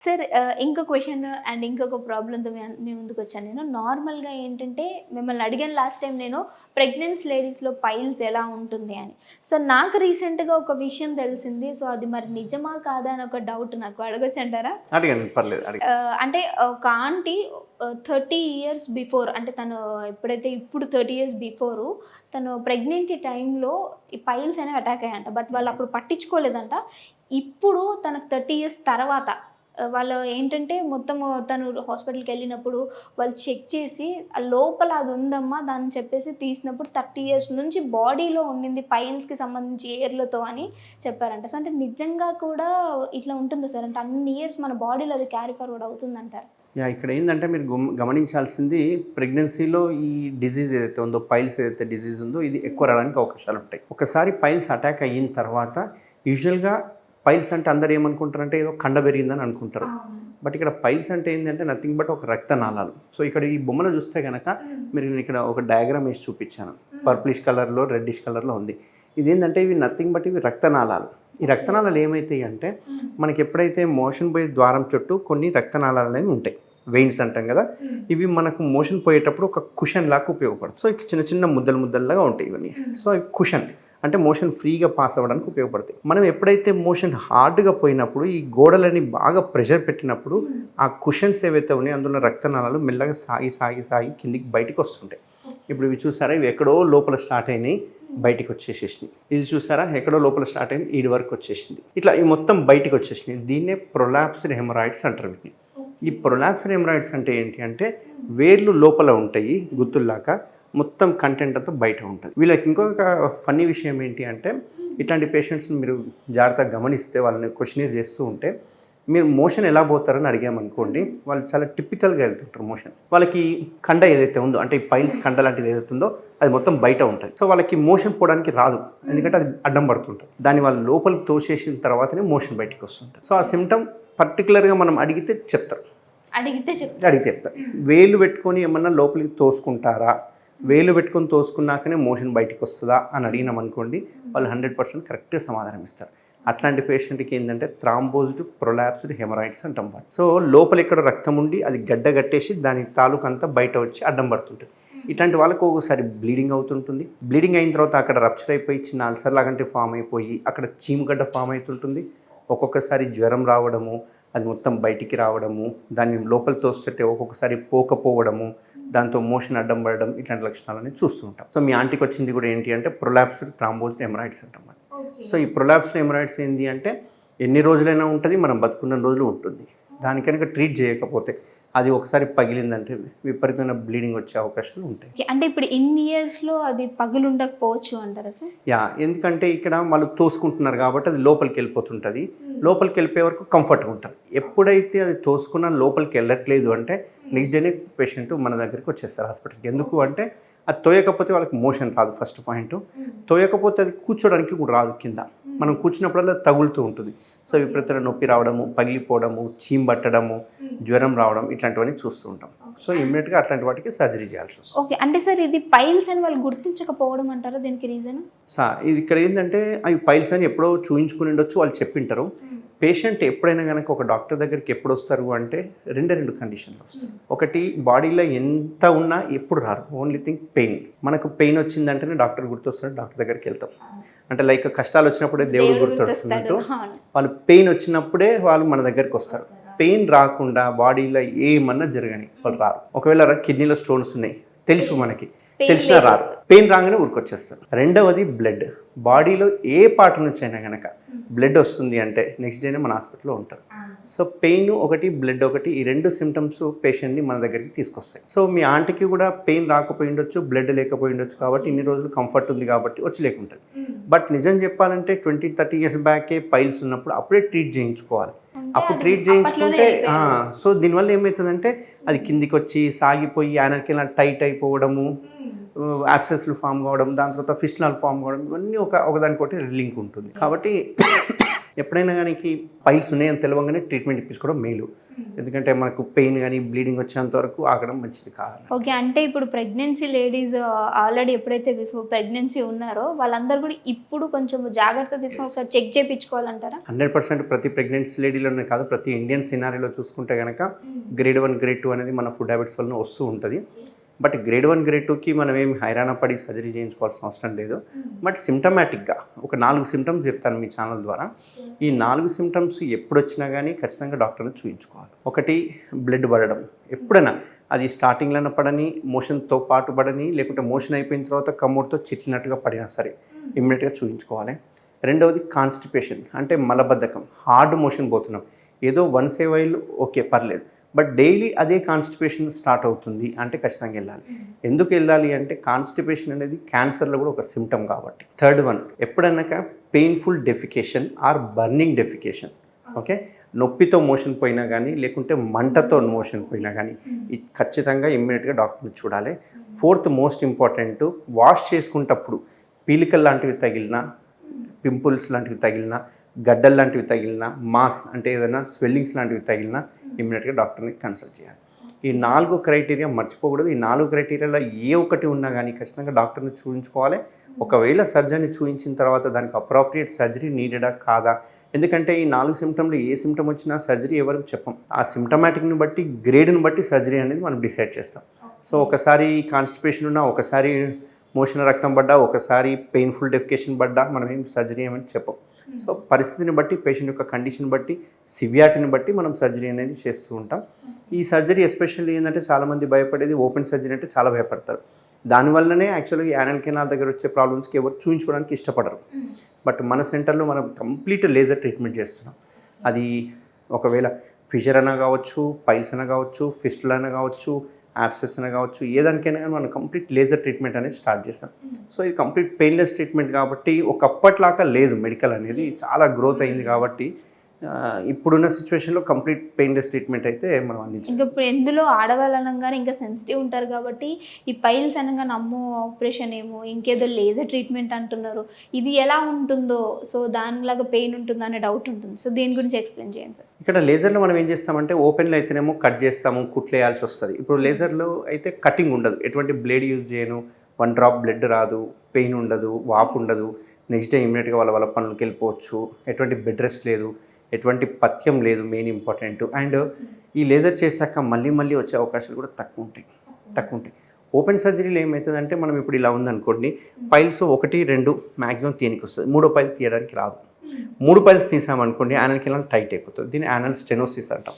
Sir ఇంకో question and ఇంకొక ప్రాబ్లమ్‌తో మీ ముందుకొచ్చాను నేను. నార్మల్‌గా ఏంటంటే మిమ్మల్ని అడిగాను లాస్ట్ టైమ్ నేను ప్రెగ్నెన్సీ లేడీస్‌లో పైల్స్ ఎలా ఉంటుంది అని. సో, నాకు రీసెంట్‌గా ఒక విషయం తెలిసింది. సో, అది మరి నిజమా కాదా అని ఒక డౌట్ నాకు అడగొచ్చంటారా? అడగండి పర్లేదు అడగండి. అంటే ఒక ఆంటీ 30 ఇయర్స్ బిఫోర్ అంటే తను ఎప్పుడైతే ఇప్పుడు 30 ఇయర్స్ బిఫోరు తను ప్రెగ్నెంటీ టైంలో ఈ పైల్స్ అనేవి అటాక్ అయ్యాయంట. బట్ వాళ్ళు అప్పుడు పట్టించుకోలేదంట. ఇప్పుడు తనకు 30 ఇయర్స్ తర్వాత వాళ్ళు ఏంటంటే మొత్తము తను హాస్పిటల్‌కెళ్ళినప్పుడు వాళ్ళు చెక్ చేసి లోపల అది ఉందమ్మా దాన్ని చెప్పేసి తీసినప్పుడు 30 ఇయర్స్ నుంచి బాడీలో ఉండింది పైల్స్‌కి సంబంధించి ఎయిర్‌లతో అని చెప్పారంట. సో, అంటే నిజంగా కూడా ఇట్లా ఉంటుందా సార్? అంటే అన్ని ఇయర్స్ మన బాడీలో అది క్యారీ ఫార్వర్డ్ అవుతుందంటారా? ఇక్కడ ఏందంటే మీరు గమనించాల్సింది ప్రెగ్నెన్సీలో ఈ డిజీజ్ ఏదైతే ఉందో పైల్స్ ఏదైతే డిజీజ్ ఉందో ఇది ఎక్కువ రావడానికి అవకాశాలు ఉంటాయి. ఒకసారి పైల్స్ అటాక్ అయిన తర్వాత యూజువల్‌గా పైల్స్ అంటే అందరూ ఏమనుకుంటారంటే ఏదో కండ పెరిగిందని అనుకుంటారు. బట్ ఇక్కడ పైల్స్ అంటే ఏంటంటే నథింగ్ బట్ ఒక రక్తనాళాలు. సో ఇక్కడ ఈ బొమ్మలో చూస్తే కనుక మీరు ఇక్కడ ఒక డయాగ్రామ్ వేసి చూపించాను. పర్పులిష్ కలర్లో రెడ్డిష్ కలర్లో ఉంది. ఇదేంటంటే ఇవి నథింగ్ బట్ ఇవి రక్తనాళాలు. ఈ రక్తనాళాలు ఏమవుతాయి అంటే మనకి ఎప్పుడైతే మోషన్ పోయే ద్వారం చుట్టూ కొన్ని రక్తనాళాలు అనేవి ఉంటాయి. వెయిన్స్ అంటాం కదా, ఇవి మనకు మోషన్ పోయేటప్పుడు ఒక కుషన్ లాగా ఉపయోగపడుతుంది. సో ఇట్లా చిన్న చిన్న ముద్దలుగా ఉంటాయి ఇవన్నీ. సో ఇవి కుషన్ అంటే మోషన్ ఫ్రీగా పాస్ అవ్వడానికి ఉపయోగపడతాయి. మనం ఎప్పుడైతే మోషన్ హార్డ్గా పోయినప్పుడు ఈ గోడలని బాగా ప్రెషర్ పెట్టినప్పుడు ఆ కుషన్స్ ఏవైతే ఉన్నాయో అందులో రక్తనాళాలు మెల్లగా సాగి కిందికి బయటకు వస్తుంటాయి. ఇప్పుడు ఇవి చూసారా, ఇవి ఎక్కడో లోపల స్టార్ట్ అయినాయి బయటికి వచ్చేసేసినాయి. ఇది చూసారా, ఎక్కడో లోపల స్టార్ట్ అయింది ఈడి వరకు వచ్చేసింది. ఇట్లా ఈ మొత్తం బయటికి వచ్చేసినాయి. దీన్నే ప్రొలాప్స్డ్ హెమరాయిడ్స్ అంటారు వీటిని. ఈ ప్రొలాప్స్డ్ హెమరాయిడ్స్ అంటే ఏంటి అంటే వేర్లు లోపల ఉంటాయి గుత్తుల్లాగా, మొత్తం కంటెంట్ అంతా బయట ఉంటుంది. వీళ్ళకి ఇంకొక ఫన్నీ విషయం ఏంటి అంటే ఇట్లాంటి పేషెంట్స్ని మీరు జాగ్రత్తగా గమనిస్తే వాళ్ళని క్వశ్చనీర్ చేస్తూ ఉంటే మీరు మోషన్ ఎలా పోతారని అడిగామనుకోండి, వాళ్ళు చాలా టిపికల్గా వెళ్తుంటారు మోషన్. వాళ్ళకి కండ ఏదైతే ఉందో అంటే ఈ పైల్స్ కండ లాంటిది ఏదైతే ఉందో అది మొత్తం బయట ఉంటుంది. సో వాళ్ళకి మోషన్ పోవడానికి రాదు, ఎందుకంటే అది అడ్డం పడుతుంటుంది. దాన్ని వాళ్ళు లోపలికి తోసేసిన తర్వాతనే మోషన్ బయటికి వస్తుంటుంది. సో ఆ సిమ్టమ్ పర్టికులర్గా మనం అడిగితే చెప్తారు. అడిగితే చెప్తారు. వేలు పెట్టుకొని ఏమన్నా లోపలికి తోసుకుంటారా, వేలు పెట్టుకొని తోసుకున్నాకనే మోషన్ బయటికి వస్తుందా అని అడిగినాం అనుకోండి, వాళ్ళు 100% కరెక్ట్గా సమాధానం ఇస్తారు. అట్లాంటి పేషెంట్కి ఏంటంటే థ్రాంబోజ్డ్ ప్రొలాప్స్డ్ హెమరాయిడ్స్ అంటాం. సో లోపల ఇక్కడ రక్తం ఉండి అది గడ్డ కట్టేసి దాని తాలూకు అంతా బయట వచ్చి అడ్డం పడుతుంటుంది. ఇట్లాంటి వాళ్ళకు ఒకసారి బ్లీడింగ్ అవుతుంటుంది. బ్లీడింగ్ అయిన తర్వాత అక్కడ రప్చర్ అయిపోయి చిన్న అల్సర్ లాగంటే ఫామ్ అయిపోయి అక్కడ చీమగడ్డ ఫామ్ అవుతుంటుంది. ఒక్కొక్కసారి జ్వరం రావడము, అది మొత్తం బయటికి రావడము, దాన్ని లోపల తోస్తుంటే ఒక్కొక్కసారి పోకపోవడము, దాంతో మోషన్ అడ్డం పడడం, ఇట్లాంటి లక్షణాలని చూస్తూ ఉంటాం. సో మీ ఆంటీకి వచ్చింది కూడా ఏంటి అంటే ప్రొలాప్స్డ్ థ్రాంబోజ్డ్ హెమరాయిడ్స్ అంటాం. సో ఈ ప్రొలాప్స్డ్ హెమరాయిడ్స్ ఏంటి అంటే ఎన్ని రోజులైనా ఉంటుంది, మనం బతుకున్న రోజులు ఉంటుంది. దాని కనుక ట్రీట్ చేయకపోతే అది ఒకసారి పగిలిందంటే విపరీతమైన బ్లీడింగ్ వచ్చే అవకాశాలు ఉంటాయి. అంటే ఇప్పుడు ఇన్ని ఇయర్స్లో అది పగులు ఉండకపోవచ్చు అంటారా సార్? ఎందుకంటే ఇక్కడ వాళ్ళు తోసుకుంటున్నారు కాబట్టి అది లోపలికి వెళ్ళిపోతుంటుంది. లోపలికి వెళ్ళిపోయే వరకు కంఫర్ట్గా ఉంటుంది. ఎప్పుడైతే అది తోసుకున్న లోపలికి వెళ్ళట్లేదు అంటే నెక్స్ట్ డేనే పేషెంట్ మన దగ్గరికి వచ్చేస్తారు హాస్పిటల్కి. ఎందుకు అంటే అది తోయకపోతే వాళ్ళకి మోషన్ రాదు. ఫస్ట్ పాయింట్, తోయకపోతే అది కూర్చోడానికి కూడా రాదు. కింద మనం కూర్చున్నప్పుడల్లా తగులుతూ ఉంటుంది. సో విపరీతమైన నొప్పి రావడము, పగిలిపోవడము, చీమ్ పట్టడము, జ్వరం రావడం, ఇట్లాంటివన్నీ చూస్తూ ఉంటాం. సో ఇమ్మీడియట్గా అట్లాంటి వాటికి సర్జరీ చేయాల్సి వస్తుంది. ఓకే, అంటే సార్ ఇది పైల్స్ అని వాళ్ళు గుర్తించకపోవడం అంటారా? దీనికి రీజన్ ఇది ఇక్కడ ఏంటంటే అవి పైల్స్ అని ఎప్పుడో చూయించుకుని ఉండొచ్చు, వాళ్ళు చెప్పింటారు. పేషెంట్ ఎప్పుడైనా కనుక ఒక డాక్టర్ దగ్గరికి ఎప్పుడు వస్తారు అంటే రెండు కండిషన్లు వస్తారు. ఒకటి, బాడీలో ఎంత ఉన్నా ఎప్పుడు రారు, ఓన్లీ థింగ్ పెయిన్. మనకు పెయిన్ వచ్చిందంటేనే డాక్టర్ గుర్తొస్తారు, డాక్టర్ దగ్గరికి వెళ్తాం. అంటే లైక్ కష్టాలు వచ్చినప్పుడే దేవుడు గుర్తొస్తున్నట్టు వాళ్ళు పెయిన్ వచ్చినప్పుడే వాళ్ళు మన దగ్గరికి వస్తారు. పెయిన్ రాకుండా బాడీలో ఏమన్నా జరగని వాళ్ళు రారు. ఒకవేళ కిడ్నీలో స్టోన్స్ ఉన్నాయి తెలుసు మనకి, తెలిసినా రారు. పెయిన్ రాగానే ఊరికొచ్చేస్తారు. రెండవది బ్లడ్. బాడీలో ఏ పార్ట్ నుంచి అయినా కనుక బ్లడ్ వస్తుంది అంటే నెక్స్ట్ డేనే మన హాస్పిటల్లో ఉంటారు. సో పెయిన్ ఒకటి, బ్లడ్ ఒకటి, ఈ రెండు సిమ్టమ్స్ పేషెంట్ని మన దగ్గరికి తీసుకొస్తాయి. సో మీ ఆంటీకి కూడా పెయిన్ రాకపోయి ఉండొచ్చు, బ్లడ్ లేకపోయి ఉండొచ్చు, కాబట్టి ఇన్ని రోజులు కంఫర్ట్ ఉంది కాబట్టి వచ్చి లేకుంటుంది. బట్ నిజం చెప్పాలంటే 20-30 ఇయర్స్ బ్యాకే పైల్స్ ఉన్నప్పుడు అప్పుడే ట్రీట్ చేయించుకోవాలి. అప్పుడు ట్రీట్ చేయించుకుంటే సో దీనివల్ల ఏమవుతుందంటే అది కిందికి వచ్చి సాగిపోయి యానర్కిలా టైట్ అయిపోవడము, యాబ్సెస్లు ఫామ్ కావడం, దాని తర్వాత ఫిస్టులాలు ఫామ్ కావడం, ఇవన్నీ ఒకదానికొకటి లింక్ ఉంటుంది. కాబట్టి ఎప్పుడైనా కానీ పైల్స్ ఉన్నాయని తెలవగానే ట్రీట్మెంట్ ఇప్పించుకోవడం మేలు. ఎందుకంటే మనకు పెయిన్ కానీ బ్లీడింగ్ వచ్చేంత వరకు ఆగడం మంచిది కాదు. ఓకే. అంటే ఇప్పుడు ప్రెగ్నెన్సీ లేడీస్ ఆల్రెడీ ఎప్పుడైతే బిఫోర్ ప్రెగ్నెన్సీ ఉన్నారో వాళ్ళందరూ కూడా ఇప్పుడు కొంచెం జాగ్రత్త తీసుకొని ఒకసారి చెక్ చేయించుకోవాలంటారా? 100% ప్రతి ప్రెగ్నెన్సీ లేడీలోనే కాదు, ప్రతి ఇండియన్ సినారీలో చూసుకుంటే కనుక గ్రేడ్ 1 గ్రేడ్ 2 అనేది మన ఫుడ్ హ్యాబిట్స్ వలన వస్తూ ఉంటుంది. బట్ గ్రేడ్ 1 గ్రేడ్ 2కి మనం ఏమి హైరాణ పడి సర్జరీ చేయించుకోవాల్సిన అవసరం లేదు. బట్ సిమ్టమాటిక్గా ఒక 4 సిమ్టమ్స్ చెప్తాను మీ ఛానల్ ద్వారా. ఈ 4 సిమ్టమ్స్ ఎప్పుడు వచ్చినా కానీ ఖచ్చితంగా డాక్టర్ని చూయించుకోవాలి. ఒకటి, బ్లడ్ పడడం. ఎప్పుడైనా అది స్టార్టింగ్లోనే పడని, మోషన్తో పాటు పడని, లేకుంటే మోషన్ అయిపోయిన తర్వాత కమ్మూరుతో చిట్లినట్టుగా పడినా సరే ఇమ్మీడియట్గా చూయించుకోవాలి. రెండవది కాన్స్టిపేషన్, అంటే మలబద్ధకం, హార్డ్ మోషన్ పోతున్నాం, ఏదో వన్స్ ఏ వైల్ ఓకే పర్లేదు, బట్ డైలీ అదే కాన్స్టిపేషన్ స్టార్ట్ అవుతుంది అంటే ఖచ్చితంగా వెళ్ళాలి. ఎందుకు వెళ్ళాలి అంటే కాన్స్టిపేషన్ అనేది క్యాన్సర్లో కూడా ఒక సిమ్టమ్ కాబట్టి. థర్డ్ వన్, ఎప్పుడైనా painful defecation or burning defecation. Okay, నొప్పితో మోషన్ పోయినా కానీ లేకుంటే మంటతో మోషన్ పోయినా కానీ ఖచ్చితంగా ఇమ్మీడియట్గా డాక్టర్ని చూడాలి. ఫోర్త్ మోస్ట్ ఇంపార్టెంట్, వాష్ చేసుకుంటప్పుడు పీలికల్ లాంటివి తగిలినా, పింపుల్స్ లాంటివి తగిలినా, గడ్డలు లాంటివి తగిలినా, మాస్ అంటే ఏదైనా స్వెల్లింగ్స్ లాంటివి తగిలినా ఇమ్మీడియట్గా డాక్టర్ని కన్సల్ట్ చేయాలి. ఈ 4 క్రైటీరియా మర్చిపోకూడదు. ఈ 4 క్రైటీరియాలో ఏ ఒక్కటి ఉన్నా కానీ ఖచ్చితంగా డాక్టర్ని చూయించుకోవాలి. ఒకవేళ సర్జరీని చూయించిన తర్వాత దానికి అప్రోప్రియేట్ సర్జరీ నీడెడా కాదా, ఎందుకంటే ఈ 4 సిమ్టమ్లు ఏ సిమ్టమ్ వచ్చినా సర్జరీ ఎవరికి చెప్పం. ఆ సిమ్టమాటిక్ని బట్టి, గ్రేడ్ని బట్టి సర్జరీ అనేది మనం డిసైడ్ చేస్తాం. సో ఒకసారి కాన్స్టిపేషన్ ఉన్నా, ఒకసారి మోషన్ రక్తం పడ్డా, ఒకసారి పెయిన్ఫుల్ డెఫికేషన్ పడ్డా మనం ఏం సర్జరీ ఏమని చెప్పం. సో పరిస్థితిని బట్టి, పేషెంట్ యొక్క కండిషన్ బట్టి, సివియారిటీని బట్టి మనం సర్జరీ అనేది చేస్తూ ఉంటాం. ఈ సర్జరీ ఎస్పెషల్లీ ఏంటంటే చాలామంది భయపడేది ఓపెన్ సర్జరీ అంటే చాలా భయపడతారు. దానివల్లనే యాక్చువల్గా యానల్ కెనాల్ దగ్గర వచ్చే ప్రాబ్లమ్స్కి ఎవరు చూయించుకోవడానికి ఇష్టపడరు. బట్ మన సెంటర్లో మనం కంప్లీట్ లేజర్ ట్రీట్మెంట్ చేస్తున్నాం. అది ఒకవేళ ఫిషర్ అయినా కావచ్చు, పైల్స్ అయినా కావచ్చు, ఫిస్టుల్ అయినా కావచ్చు, యాప్సెస్ అయినా కావచ్చు, ఏదానికైనా కానీ మనం కంప్లీట్ లేజర్ ట్రీట్మెంట్ అనేది స్టార్ట్ చేస్తాం. సో ఇది కంప్లీట్ పెయిన్లెస్ ట్రీట్మెంట్ కాబట్టి ఒకప్పట్లాగా లేదు. మెడికల్ అనేది చాలా గ్రోత్ అయింది కాబట్టి ఇప్పుడున్న సిచ్యువేషన్లో కంప్లీట్ పెయిన్లెస్ ట్రీట్మెంట్ అయితే మనం అందించాం. ఇంకా ఇప్పుడు ఎందులో ఆడవాళ్ళు అనగానే ఇంకా సెన్సిటివ్ ఉంటారు కాబట్టి ఈ పైల్స్ అనగానే అమ్మో ఆపరేషన్ ఏమో, ఇంకేదో లేజర్ ట్రీట్మెంట్ అంటున్నారు, ఇది ఎలా ఉంటుందో, సో దానిలాగా పెయిన్ ఉంటుందో అనే డౌట్ ఉంటుంది. సో దీని గురించి ఎక్స్ప్లెయిన్ చేయండి సార్. ఇక్కడ లేజర్లో మనం ఏం చేస్తామంటే ఓపెన్లో అయితేనేమో కట్ చేస్తాము, కుట్లు వేయాల్సి వస్తుంది. ఇప్పుడు లేజర్లో అయితే కటింగ్ ఉండదు, ఎటువంటి బ్లేడ్ యూజ్ చేయను, 1 డ్రాప్ బ్లడ్ రాదు, పెయిన్ ఉండదు, వాపు ఉండదు, నెక్స్ట్ డే ఇమీడియట్గా వాళ్ళ పనులకి వెళ్ళిపోవచ్చు, ఎటువంటి బెడ్ రెస్ట్ లేదు, ఎటువంటి పథ్యం లేదు, మెయిన్ ఇంపార్టెంట్. అండ్ ఈ లేజర్ చేశాక మళ్ళీ వచ్చే అవకాశాలు కూడా తక్కువ ఉంటాయి. ఓపెన్ సర్జరీలో ఏమవుతుందంటే మనం ఇప్పుడు ఇలా ఉందనుకోండి, పైల్స్ 1, 2 మ్యాక్సిమం తీయనికి వస్తుంది, 3వ పైల్స్ తీయడానికి రాదు. 3 పైల్స్ తీసామనుకోండి యానల్ కెనాల్ టైట్ అయిపోతుంది, దీన్ని యానల్ స్టెనోసిస్ అంటాం.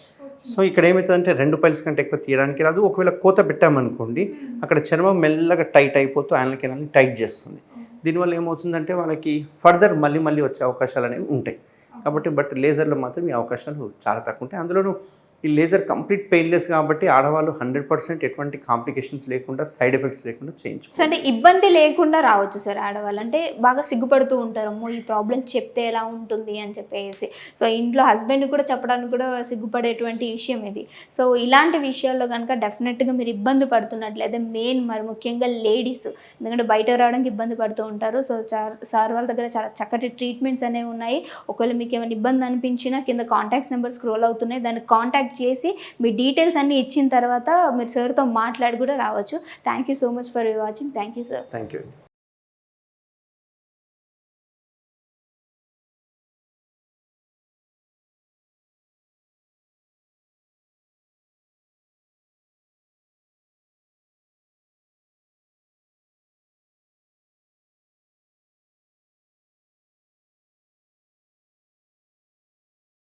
సో ఇక్కడ ఏమవుతుందంటే 2 పైల్స్ కంటే ఎక్కువ తీయడానికి రాదు. ఒకవేళ కోత పెట్టామనుకోండి అక్కడ చర్మం మెల్లగా టైట్ అయిపోతూ యానల్ కెనాల్ని టైట్ చేస్తుంది. దీనివల్ల ఏమవుతుందంటే వాళ్ళకి ఫర్దర్ మళ్ళీ వచ్చే అవకాశాలు అనేవి ఉంటాయి కాబట్టి. బట్ లేజర్లో మాత్రం ఈ అవకాశాలు చాలా తక్కువ ఉంటాయి. అందులోనూ ఈ లేజర్ కంప్లీట్ పెయిన్లెస్ కాబట్టి ఆడవాళ్ళు 100% ఎటువంటి కాంప్లికేషన్స్ లేకుండా, సైడ్ ఎఫెక్ట్స్ లేకుండా చేయించుకోవచ్చు. అంటే ఇబ్బంది లేకుండా రావచ్చు సార్ ఆడవాళ్ళు. అంటే బాగా సిగ్గుపడుతూ ఉంటారు, అమ్మో ఈ ప్రాబ్లం చెప్తే ఎలా ఉంటుంది అని చెప్పేసి. సో ఇంట్లో హస్బెండ్ కూడా చెప్పడానికి కూడా సిగ్గుపడేటువంటి విషయం ఇది. సో ఇలాంటి విషయాల్లో కనుక డెఫినెట్గా మీరు ఇబ్బంది పడుతున్నట్లయితే మరి ముఖ్యంగా లేడీస్, ఎందుకంటే బయట రావడానికి ఇబ్బంది పడుతూ ఉంటారు. సో సార్ వాళ్ళ దగ్గర చాలా చక్కటి ట్రీట్మెంట్స్ అనేవి ఉన్నాయి. ఒకవేళ మీకు ఏమైనా ఇబ్బంది అనిపించినా కింద కాంటాక్ట్స్ నెంబర్ స్క్రోల్ అవుతున్నాయి, దాన్ని కాంటాక్ట్ చేసి మీ డీటెయిల్స్ అన్నీ ఇచ్చిన తర్వాత మీరు సార్తో మాట్లాడి కూడా రావచ్చు. Thank you so much for watching. Thank you sir. Thank you.